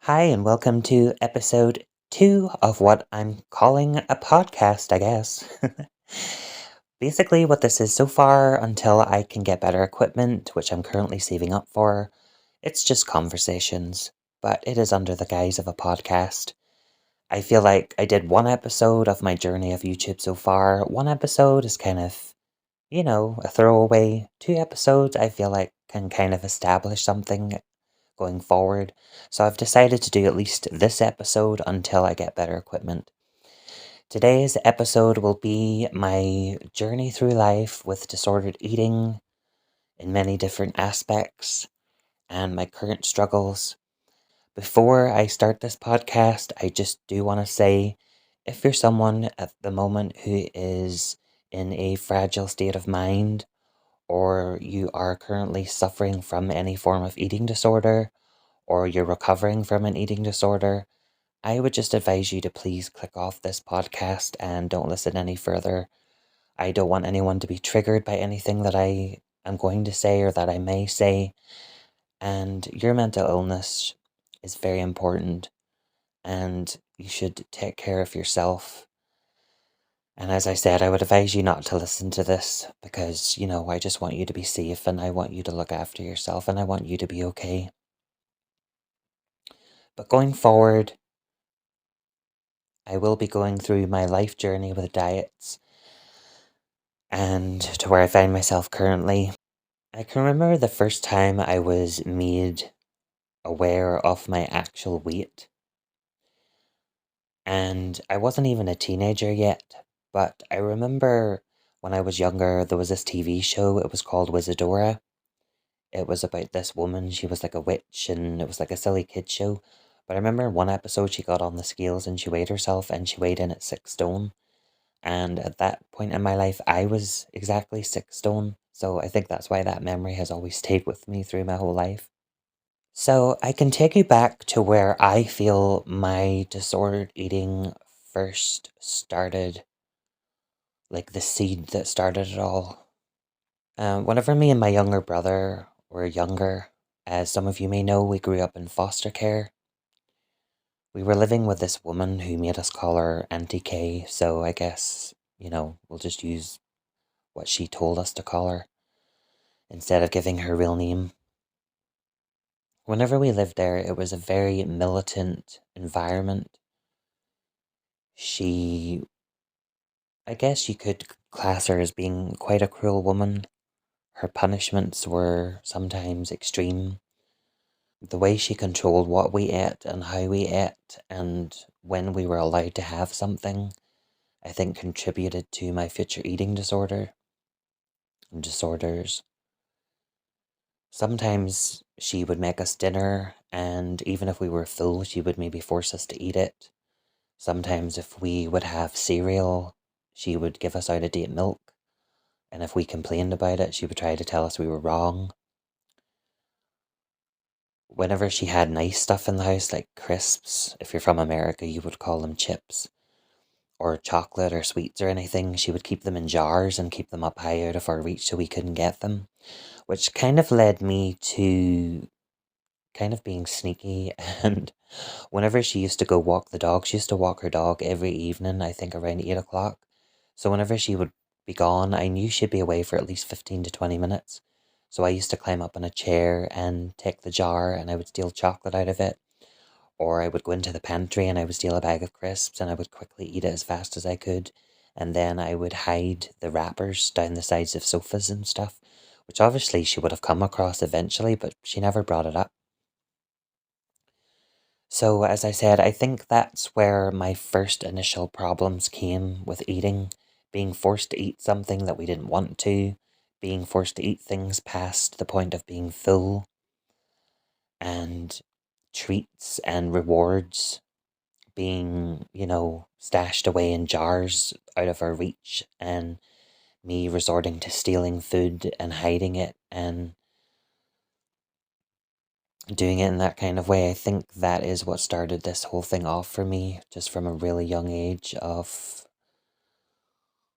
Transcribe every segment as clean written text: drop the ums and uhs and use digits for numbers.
Hi, and welcome to episode 2 of what I'm calling a podcast, I guess. Basically, what this is so far until I can get better equipment, which I'm currently saving up for, it's just conversations, but it is under the guise of a podcast. I feel like I did one episode of my journey of YouTube so far. One episode is kind of, a throwaway. Two episodes, I feel like, can kind of establish something going forward. So I've decided to do at least this episode until I get better equipment. Today's episode will be my journey through life with disordered eating in many different aspects and my current struggles. Before I start this podcast, I just do want to say if you're someone at the moment who is in a fragile state of mind, or you are currently suffering from any form of eating disorder, or you're recovering from an eating disorder, I would just advise you to please click off this podcast and don't listen any further. I don't want anyone to be triggered by anything that I am going to say or that I may say. And your mental illness is very important, and you should take care of yourself. And as I said, I would advise you not to listen to this because, I just want you to be safe and I want you to look after yourself and I want you to be okay. But going forward, I will be going through my life journey with diets and to where I find myself currently. I can remember the first time I was made aware of my actual weight, and I wasn't even a teenager yet, but I remember when I was younger, there was this TV show, it was called Wizardora. It was about this woman, she was like a witch, and it was like a silly kid show. But I remember in one episode she got on the scales and she weighed herself and she weighed in at 6 stone. And at that point in my life, I was exactly 6 stone. So I think that's why that memory has always stayed with me through my whole life. So I can take you back to where I feel my disordered eating first started, like the seed that started it all. Whenever me and my younger brother were younger, as some of you may know, we grew up in foster care. We were living with this woman who made us call her Auntie K, so I guess, we'll just use what she told us to call her instead of giving her real name. Whenever we lived there, it was a very militant environment. She, I guess you could class her as being quite a cruel woman. Her punishments were sometimes extreme. The way she controlled what we ate and how we ate and when we were allowed to have something, I think contributed to my future eating disorder and disorders. Sometimes she would make us dinner, and even if we were full, she would maybe force us to eat it. Sometimes, if we would have cereal, she would give us out of date milk, and if we complained about it, she would try to tell us we were wrong. Whenever she had nice stuff in the house, like crisps, if you're from America, you would call them chips, or chocolate or sweets or anything, she would keep them in jars and keep them up high out of our reach so we couldn't get them, which kind of led me to kind of being sneaky. And whenever she used to go walk the dog, she used to walk her dog every evening, I think around 8 o'clock. So whenever she would be gone, I knew she'd be away for at least 15 to 20 minutes. So I used to climb up on a chair and take the jar and I would steal chocolate out of it. Or I would go into the pantry and I would steal a bag of crisps and I would quickly eat it as fast as I could. And then I would hide the wrappers down the sides of sofas and stuff, which obviously she would have come across eventually, but she never brought it up. So, as I said, I think that's where my first initial problems came with eating, being forced to eat something that we didn't want to, being forced to eat things past the point of being full, and treats and rewards being, stashed away in jars out of our reach, and me resorting to stealing food and hiding it and doing it in that kind of way. I think that is what started this whole thing off for me, just from a really young age of,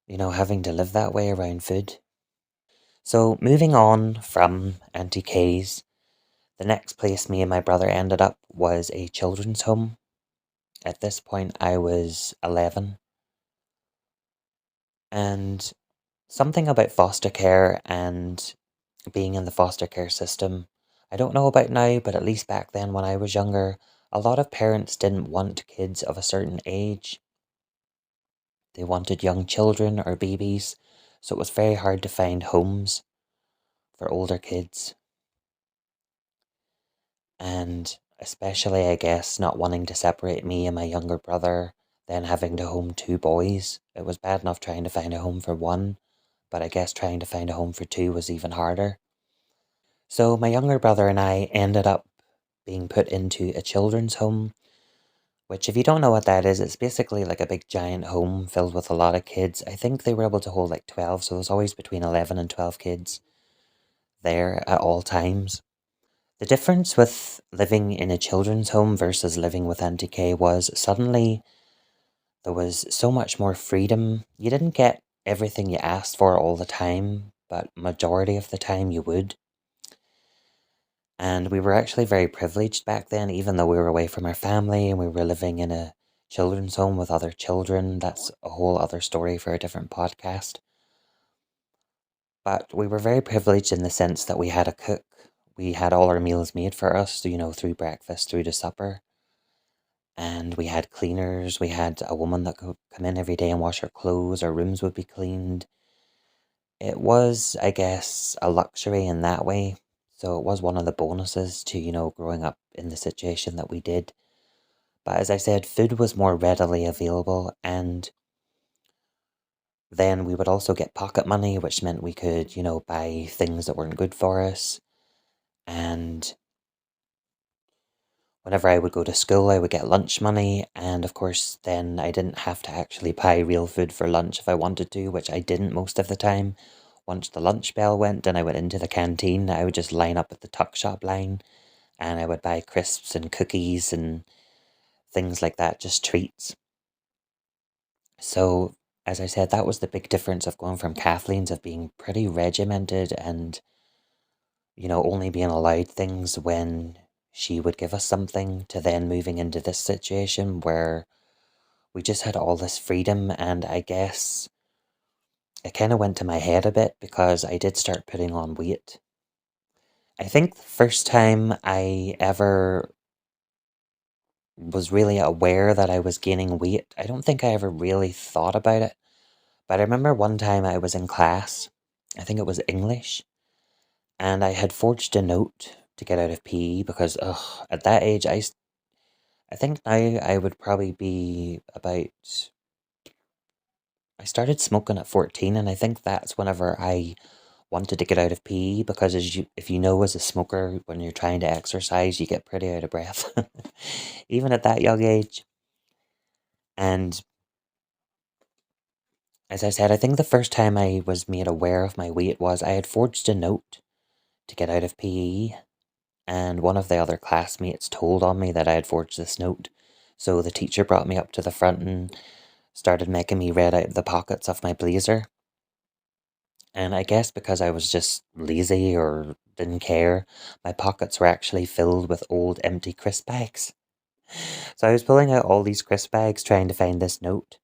having to live that way around food. So moving on from Auntie K's, The next place me and my brother ended up was a children's home. At this point, I was 11, and something about foster care and being in the foster care system, I don't know about now, but at least back then when I was younger, a lot of parents didn't want kids of a certain age. They wanted young children or babies, so it was very hard to find homes for older kids. And especially, I guess, not wanting to separate me and my younger brother, then having to home two boys. It was bad enough trying to find a home for one, but I guess trying to find a home for two was even harder. So my younger brother and I ended up being put into a children's home, which, if you don't know what that is, it's basically like a big giant home filled with a lot of kids. I think they were able to hold like 12, so there's always between 11 and 12 kids there at all times. The difference with living in a children's home versus living with Auntie Kay was suddenly there was so much more freedom. You didn't get everything you asked for all the time, but majority of the time you would. And we were actually very privileged back then, even though we were away from our family and we were living in a children's home with other children. That's a whole other story for a different podcast. But we were very privileged in the sense that we had a cook. We had all our meals made for us, through breakfast through to supper. And we had cleaners. We had a woman that could come in every day and wash our clothes. Our rooms would be cleaned. It was, I guess, a luxury in that way. So it was one of the bonuses to, growing up in the situation that we did. But as I said, food was more readily available, and then we would also get pocket money, which meant we could, buy things that weren't good for us. And whenever I would go to school, I would get lunch money, and of course, then I didn't have to actually buy real food for lunch if I wanted to, which I didn't most of the time. Once the lunch bell went and I went into the canteen, I would just line up at the tuck shop line and I would buy crisps and cookies and things like that, just treats. So, as I said, that was the big difference of going from Kathleen's of being pretty regimented and, only being allowed things when she would give us something to then moving into this situation where we just had all this freedom. And I guess it kind of went to my head a bit because I did start putting on weight. I think the first time I ever was really aware that I was gaining weight, I don't think I ever really thought about it. But I remember one time I was in class, I think it was English, and I had forged a note to get out of PE because, at that age, I think now I would probably be about. I started smoking at 14, and I think that's whenever I wanted to get out of PE because, if you know, as a smoker, when you're trying to exercise, you get pretty out of breath, even at that young age. And as I said, I think the first time I was made aware of my weight was I had forged a note to get out of PE, and one of the other classmates told on me that I had forged this note. So the teacher brought me up to the front and started making me read out the pockets of my blazer. And I guess because I was just lazy or didn't care, my pockets were actually filled with old empty crisp bags. So I was pulling out all these crisp bags trying to find this note.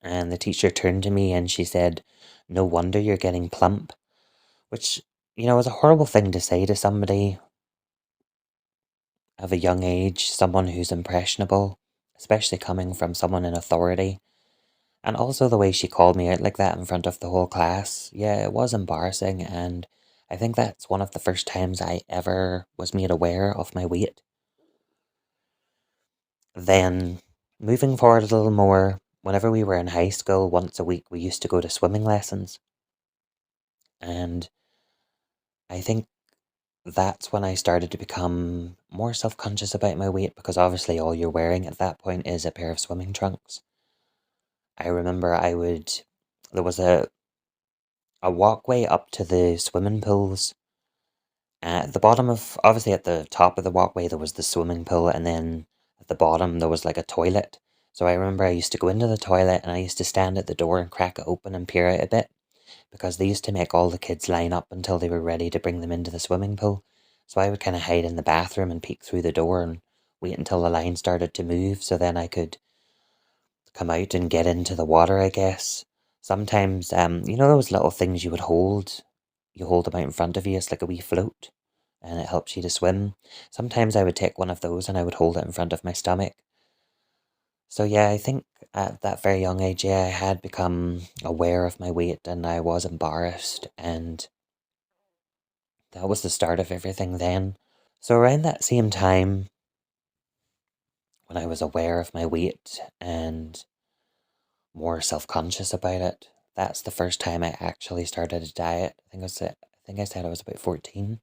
And the teacher turned to me and she said, "No wonder you're getting plump." Which, is a horrible thing to say to somebody of a young age, someone who's impressionable, especially coming from someone in authority. And also the way she called me out like that in front of the whole class. Yeah, it was embarrassing, and I think that's one of the first times I ever was made aware of my weight. Then, moving forward a little more, whenever we were in high school, once a week we used to go to swimming lessons. And I think that's when I started to become more self conscious about my weight because obviously all you're wearing at that point is a pair of swimming trunks. I remember there was a walkway up to the swimming pools. At the bottom of, obviously at the top of the walkway, there was the swimming pool, and then at the bottom, there was like a toilet. So I remember I used to go into the toilet and I used to stand at the door and crack it open and peer out a bit because they used to make all the kids line up until they were ready to bring them into the swimming pool. So I would kind of hide in the bathroom and peek through the door and wait until the line started to move so then I could come out and get into the water, I guess. Sometimes, you know those little things you would hold? You hold them out in front of you, it's like a wee float, and it helps you to swim. Sometimes I would take one of those and I would hold it in front of my stomach. So yeah, I think at that very young age, yeah, I had become aware of my weight and I was embarrassed, and that was the start of everything then. So around that same time, when I was aware of my weight and more self-conscious about it, that's the first time I actually started a diet. I think I said I was about 14.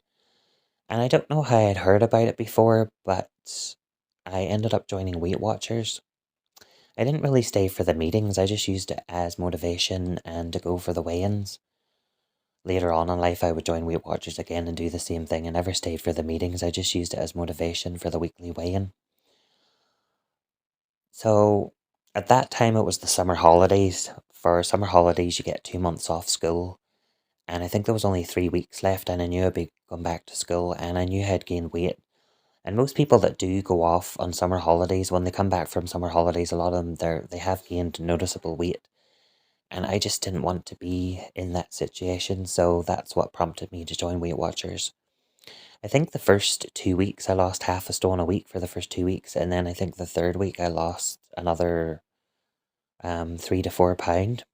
And I don't know how I'd heard about it before, but I ended up joining Weight Watchers. I didn't really stay for the meetings, I just used it as motivation and to go for the weigh-ins. Later on in life, I would join Weight Watchers again and do the same thing. I never stayed for the meetings, I just used it as motivation for the weekly weigh-in. So at that time, it was the summer holidays. For summer holidays, you get 2 months off school. And I think there was only 3 weeks left, and I knew I'd be going back to school, and I knew I'd gained weight. And most people that do go off on summer holidays, when they come back from summer holidays, a lot of them they have gained noticeable weight. And I just didn't want to be in that situation, so that's what prompted me to join Weight Watchers. I think the first 2 weeks I lost half a stone a week for the first 2 weeks, and then I think the third week I lost another 3 to 4 pound.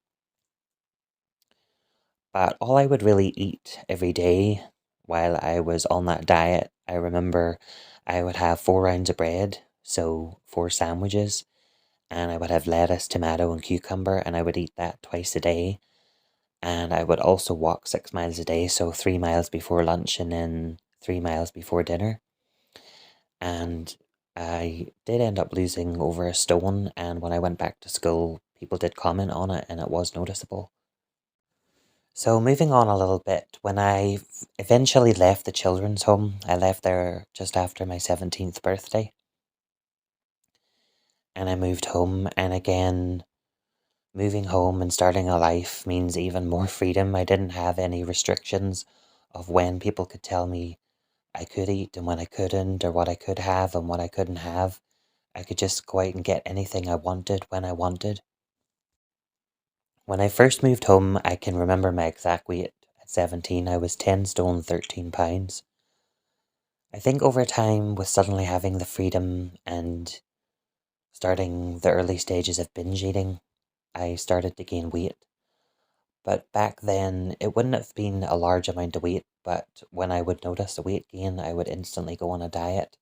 But all I would really eat every day while I was on that diet, I remember I would have 4 rounds of bread, so 4 sandwiches, and I would have lettuce, tomato, and cucumber, and I would eat that twice a day. And I would also walk 6 miles a day, so 3 miles before lunch and then 3 miles before dinner. And I did end up losing over a stone, and when I went back to school, people did comment on it, and it was noticeable. So moving on a little bit, when I eventually left the children's home, I left there just after my 17th birthday, and I moved home. And again, moving home and starting a life means even more freedom. I didn't have any restrictions of when people could tell me I could eat and when I couldn't, or what I could have and what I couldn't have. I could just go out and get anything I wanted when I wanted. When I first moved home, I can remember my exact weight. At 17, I was 10 stone 13 pounds. I think over time, with suddenly having the freedom and starting the early stages of binge eating, I started to gain weight. But back then, it wouldn't have been a large amount of weight, but when I would notice a weight gain, I would instantly go on a diet.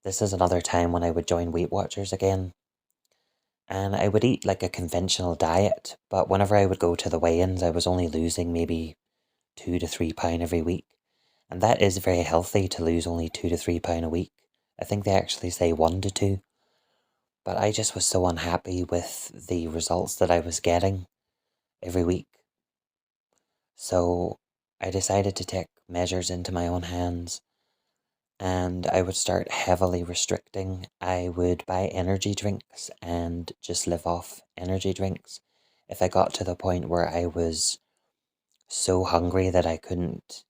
This is another time when I would join Weight Watchers again. And I would eat like a conventional diet, but whenever I would go to the weigh-ins, I was only losing maybe 2 to 3 pound every week. And that is very healthy to lose only 2 to 3 pound a week. I think they actually say 1 to 2. But I just was so unhappy with the results that I was getting every week. So I decided to take measures into my own hands and I would start heavily restricting. I would buy energy drinks and just live off energy drinks. If I got to the point where I was so hungry that I couldn't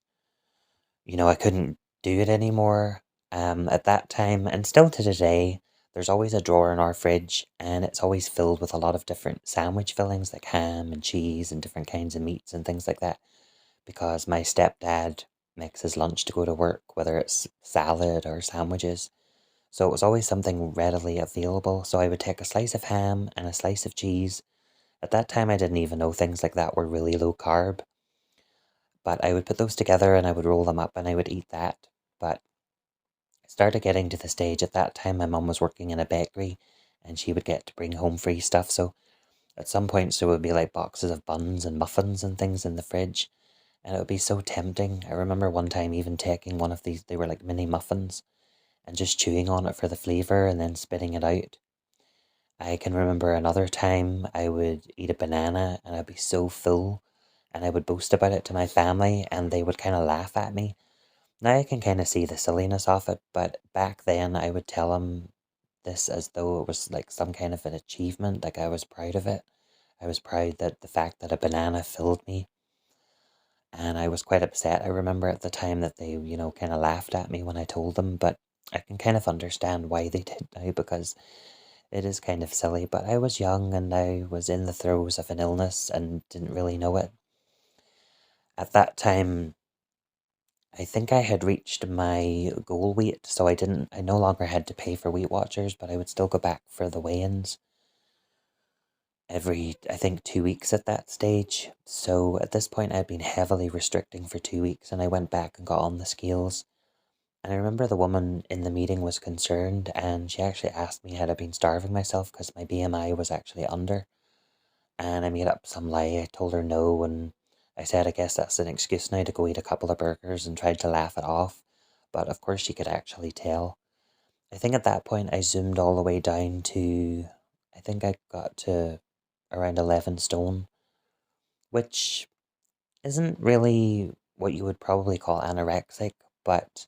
do it anymore. At that time, and still to today, there's always a drawer in our fridge, and it's always filled with a lot of different sandwich fillings like ham and cheese and different kinds of meats and things like that. Because my stepdad makes his lunch to go to work, whether it's salad or sandwiches. So it was always something readily available. So I would take a slice of ham and a slice of cheese. At that time, I didn't even know things like that were really low carb. But I would put those together and I would roll them up and I would eat that. But I started getting to the stage at that time my mum was working in a bakery and she would get to bring home free stuff. So at some points there would be like boxes of buns and muffins and things in the fridge. And it would be so tempting. I remember one time even taking one of these, they were like mini muffins, and just chewing on it for the flavour and then spitting it out. I can remember another time I would eat a banana and I'd be so full and I would boast about it to my family and they would kind of laugh at me. Now I can kind of see the silliness of it, but back then I would tell them this as though it was like some kind of an achievement, like I was proud of it. I was proud that the fact that a banana filled me. and I was quite upset. I remember at the time that they, kind of laughed at me when I told them, but I can kind of understand why they did now because it is kind of silly. But I was young and I was in the throes of an illness and didn't really know it. At that time, I think I had reached my goal weight, so I no longer had to pay for Weight Watchers, but I would still go back for the weigh-ins every, I think, 2 weeks at that stage. So at this point, I'd been heavily restricting for 2 weeks, and I went back and got on the scales. And I remember the woman in the meeting was concerned, and she actually asked me had I been starving myself because my BMI was actually under. And I made up some lie. I told her no, and I said, I guess that's an excuse now to go eat a couple of burgers and tried to laugh it off. But of course, she could actually tell. I think at that point, I zoomed all the way down to, I think I got to around 11 stone, which isn't really what you would probably call anorexic, but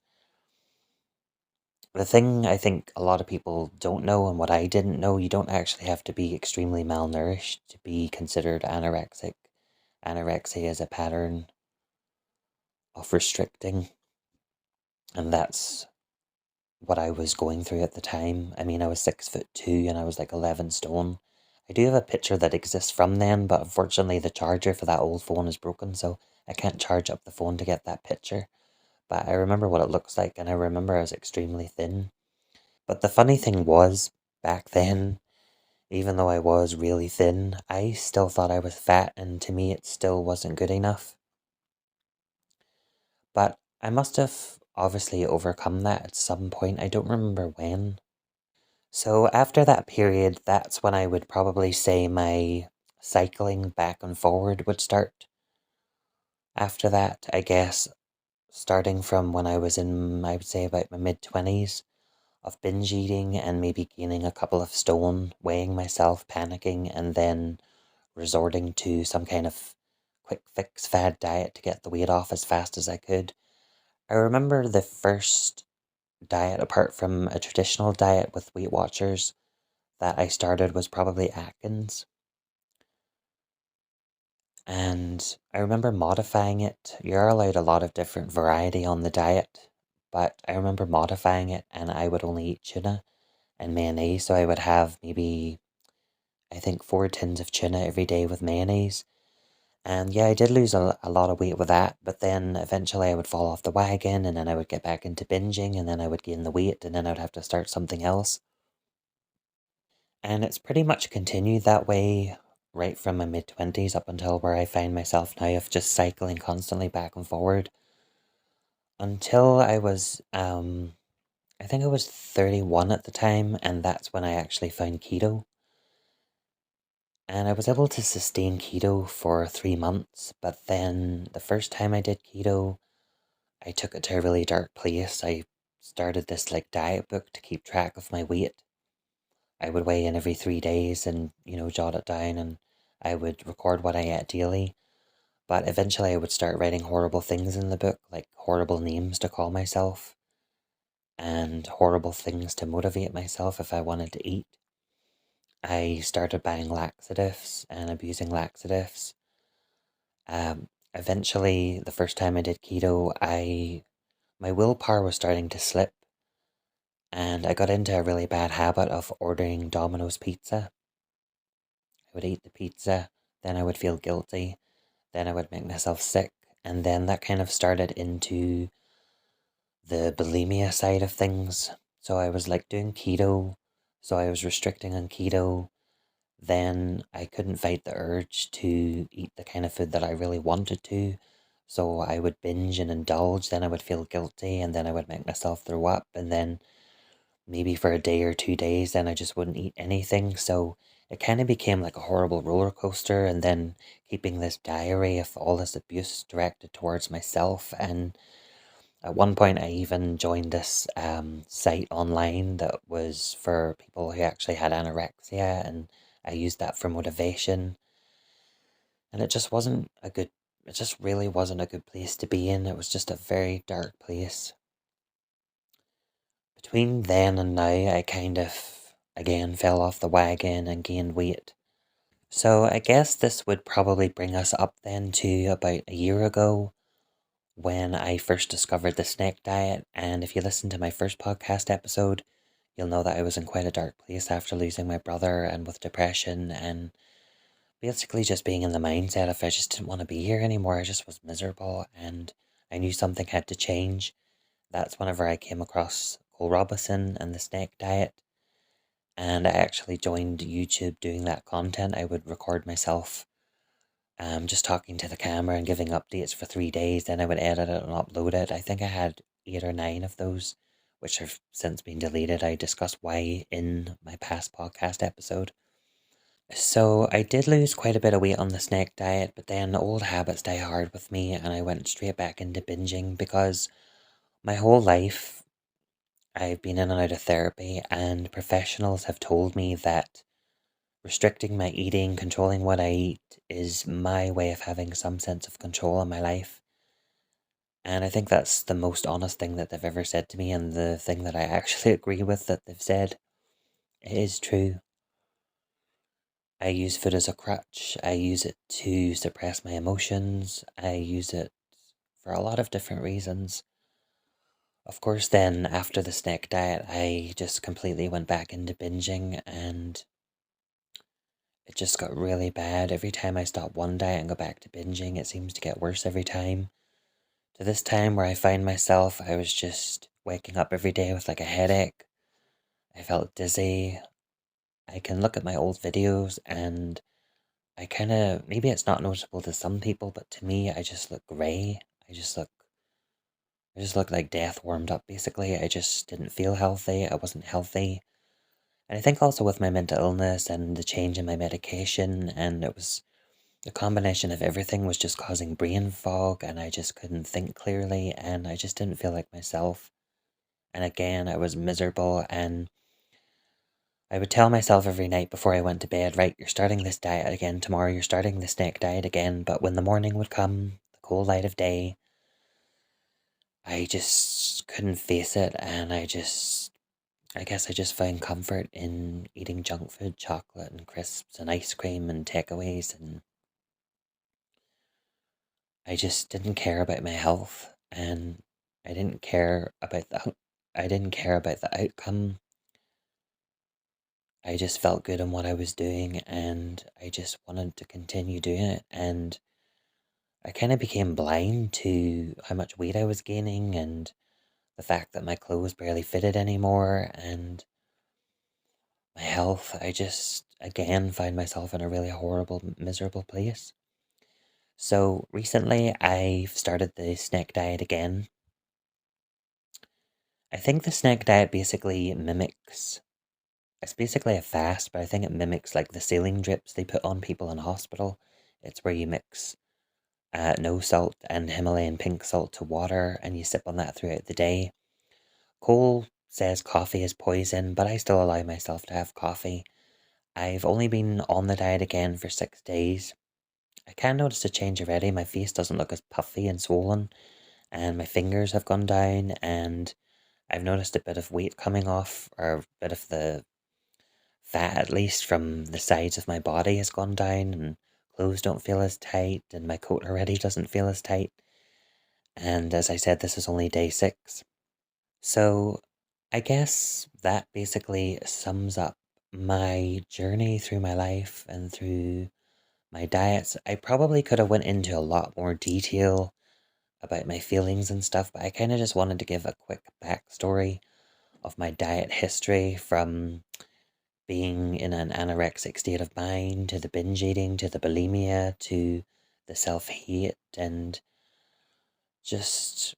the thing I think a lot of people don't know, and what I didn't know, you don't actually have to be extremely malnourished to be considered anorexic. Anorexia is a pattern of restricting, and that's what I was going through at the time. I mean, I was 6'2" and I was like 11 stone. I do have a picture that exists from then, but unfortunately the charger for that old phone is broken, so I can't charge up the phone to get that picture. But I remember what it looks like, and I remember I was extremely thin. But the funny thing was, back then, even though I was really thin, I still thought I was fat, and to me it still wasn't good enough. But I must have obviously overcome that at some point. I don't remember when. So after that period, that's when I would probably say my cycling back and forward would start. After that, I guess, starting from when I was in, I would say about my mid-20s, of binge eating and maybe gaining a couple of stone, weighing myself, panicking, and then resorting to some kind of quick fix fad diet to get the weight off as fast as I could. I remember the first diet, apart from a traditional diet with Weight Watchers, that I started was probably Atkins. And I remember modifying it. You're allowed a lot of different variety on the diet, but I remember modifying it and I would only eat tuna and mayonnaise. So I would have maybe, I think, 4 tins of tuna every day with mayonnaise. And yeah, I did lose a lot of weight with that, but then eventually I would fall off the wagon and then I would get back into binging and then I would gain the weight and then I would have to start something else. And it's pretty much continued that way right from my mid-20s up until where I find myself now of just cycling constantly back and forward until I was, I think I was 31 at the time, and that's when I actually found keto. And I was able to sustain keto for 3 months, but then the first time I did keto, I took it to a really dark place. I started this like diet book to keep track of my weight. I would weigh in every 3 days and, jot it down, and I would record what I ate daily. But eventually I would start writing horrible things in the book, like horrible names to call myself and horrible things to motivate myself if I wanted to eat. I started buying laxatives and abusing laxatives. Eventually, the first time I did keto, my willpower was starting to slip, and I got into a really bad habit of ordering Domino's pizza. I would eat the pizza, then I would feel guilty, then I would make myself sick, and then that kind of started into the bulimia side of things. So I was like doing keto, so I was restricting on keto. Then I couldn't fight the urge to eat the kind of food that I really wanted to. So I would binge and indulge, then I would feel guilty, and then I would make myself throw up, and then maybe for a day or 2 days, then I just wouldn't eat anything. So it kind of became like a horrible roller coaster, and then keeping this diary of all this abuse directed towards myself. And at one point, I even joined this site online that was for people who actually had anorexia, and I used that for motivation. And it just really wasn't a good place to be in. It was just a very dark place. Between then and now, I kind of again fell off the wagon and gained weight. So I guess this would probably bring us up then to about a year ago when I first discovered the snake diet. And if you listen to my first podcast episode, you'll know that I was in quite a dark place after losing my brother and with depression and basically just being in the mindset of I just didn't want to be here anymore. I just was miserable and I knew something had to change. That's whenever I came across Cole Robinson and the snake diet. And I actually joined YouTube doing that content. I would record myself just talking to the camera and giving updates for 3 days. Then I would edit it and upload it. I think I had 8 or 9 of those, which have since been deleted. I discussed why in my past podcast episode. So I did lose quite a bit of weight on the snake diet, but then old habits die hard with me, and I went straight back into binging because my whole life I've been in and out of therapy, and professionals have told me that restricting my eating, controlling what I eat, is my way of having some sense of control in my life. And I think that's the most honest thing that they've ever said to me, and the thing that I actually agree with that they've said. It is true. I use food as a crutch. I use it to suppress my emotions. I use it for a lot of different reasons. Of course, then after the snack diet, I just completely went back into binging and it just got really bad. Every time I stop one diet and go back to binging, it seems to get worse every time. To this time where I find myself, I was just waking up every day with like a headache. I felt dizzy. I can look at my old videos and I kind of, maybe it's not noticeable to some people, but to me, I just look grey. I just look, I just look like death warmed up, basically. I just didn't feel healthy. I wasn't healthy. And I think also with my mental illness and the change in my medication, and it was the combination of everything was just causing brain fog, and I just couldn't think clearly, and I just didn't feel like myself. And again, I was miserable, and I would tell myself every night before I went to bed, right, you're starting this diet again tomorrow, you're starting the snake diet again. But when the morning would come, the cold light of day, I just couldn't face it, and I guess I just found comfort in eating junk food, chocolate and crisps and ice cream and takeaways, and I just didn't care about my health, and I didn't care about I didn't care about the outcome. I just felt good in what I was doing, and I just wanted to continue doing it. And I kind of became blind to how much weight I was gaining and the fact that my clothes barely fitted anymore, and my health. I just again find myself in a really horrible, miserable place. So recently, I've started the snack diet again. I think the snack diet basically mimics. It's basically a fast, but I think it mimics like the saline drips they put on people in hospital. It's where you mix no salt and Himalayan pink salt to water, and you sip on that throughout the day. Cole says coffee is poison, but I still allow myself to have coffee. I've only been on the diet again for 6 days. I can notice a change already. My face doesn't look as puffy and swollen, and my fingers have gone down, and I've noticed a bit of weight coming off, or a bit of the fat, at least from the sides of my body, has gone down, and clothes don't feel as tight, and my coat already doesn't feel as tight. And as I said, this is only day 6. So I guess that basically sums up my journey through my life and through my diets. I probably could have went into a lot more detail about my feelings and stuff, but I kind of just wanted to give a quick backstory of my diet history from being in an anorexic state of mind to the binge eating to the bulimia to the self-hate and just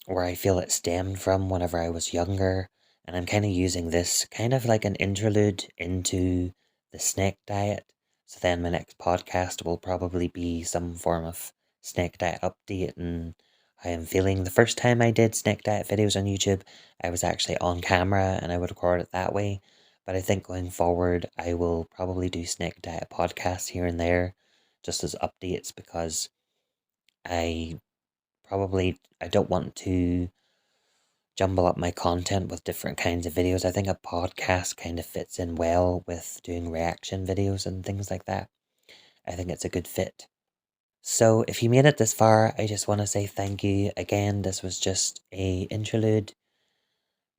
where I feel it stemmed from whenever I was younger. And I'm kind of using this kind of like an interlude into the snake diet. So then my next podcast will probably be some form of snake diet update and how I'm feeling. The first time I did snake diet videos on YouTube, I was actually on camera and I would record it that way. But I think going forward, I will probably do snake diet podcasts here and there just as updates because I I don't want to jumble up my content with different kinds of videos. I think a podcast kind of fits in well with doing reaction videos and things like that. I think it's a good fit. So if you made it this far, I just want to say thank you. Again, this was just a interlude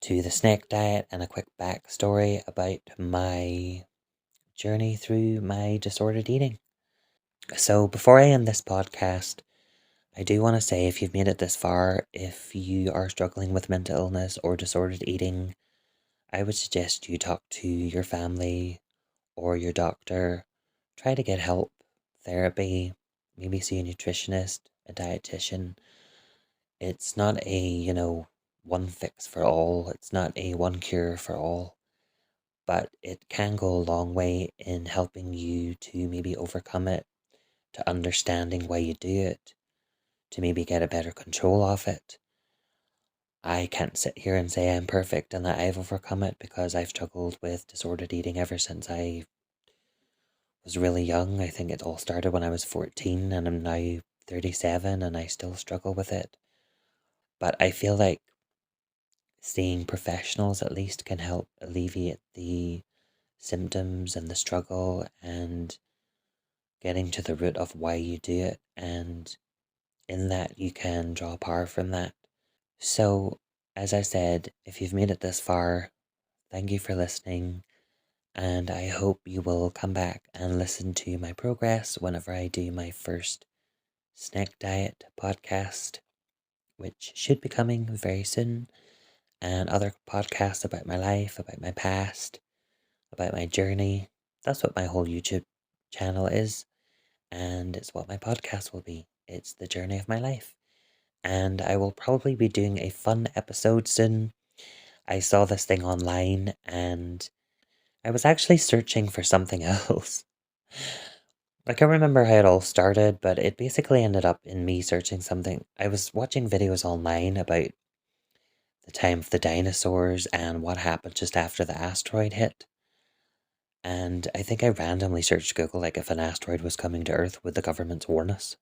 to the snake diet and a quick backstory about my journey through my disordered eating. So before I end this podcast, I do want to say if you've made it this far, if you are struggling with mental illness or disordered eating, I would suggest you talk to your family or your doctor. Try to get help, therapy, maybe see a nutritionist, a dietitian. It's not a, one fix for all. It's not a one cure for all, but it can go a long way in helping you to maybe overcome it, to understanding why you do it, to maybe get a better control of it. I can't sit here and say I'm perfect and that I've overcome it because I've struggled with disordered eating ever since I was really young. I think it all started when I was 14 and I'm now 37 and I still struggle with it. But I feel like seeing professionals at least can help alleviate the symptoms and the struggle and getting to the root of why you do it. And in that, you can draw power from that. So, as I said, if you've made it this far, thank you for listening. And I hope you will come back and listen to my progress whenever I do my first snack diet podcast, which should be coming very soon, and other podcasts about my life, about my past, about my journey. That's what my whole YouTube channel is, and it's what my podcast will be. It's the journey of my life. And I will probably be doing a fun episode soon. I saw this thing online and I was actually searching for something else. I can't remember how it all started, but it basically ended up in me searching something. I was watching videos online about the time of the dinosaurs and what happened just after the asteroid hit. And I think I randomly searched Google, like, if an asteroid was coming to Earth, would the government warn us?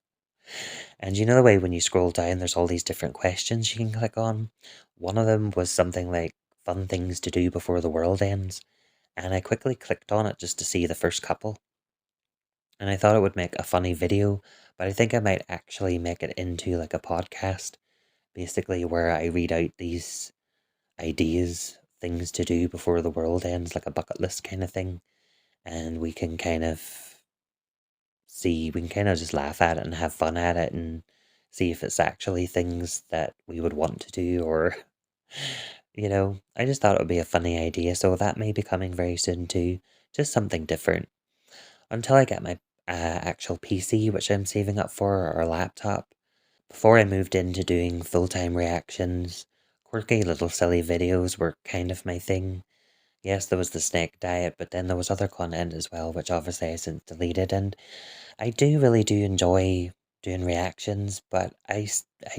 And you know the way when you scroll down, there's all these different questions you can click on? One of them was something like fun things to do before the world ends. And I quickly clicked on it just to see the first couple. And I thought it would make a funny video, but I think I might actually make it into like a podcast, basically where I read out these ideas, things to do before the world ends, like a bucket list kind of thing. And we can kind of just laugh at it and have fun at it and see if it's actually things that we would want to do or, I just thought it would be a funny idea. So that may be coming very soon too. Just something different. Until I get my actual PC, which I'm saving up for, or a laptop. Before I moved into doing full-time reactions, quirky little silly videos were kind of my thing. Yes, there was the snake diet, but then there was other content as well, which obviously I since deleted. And I really do enjoy doing reactions, but I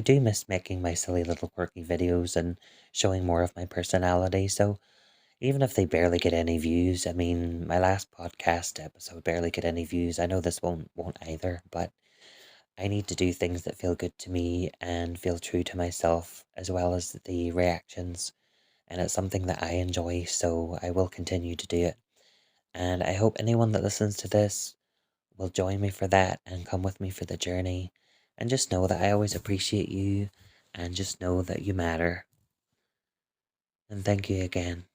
do miss making my silly little quirky videos and showing more of my personality. So even if they barely get any views, I mean, my last podcast episode barely get any views. I know this won't either, but I need to do things that feel good to me and feel true to myself, as well as the reactions. And it's something that I enjoy, so I will continue to do it. And I hope anyone that listens to this will join me for that and come with me for the journey. And just know that I always appreciate you and just know that you matter. And thank you again.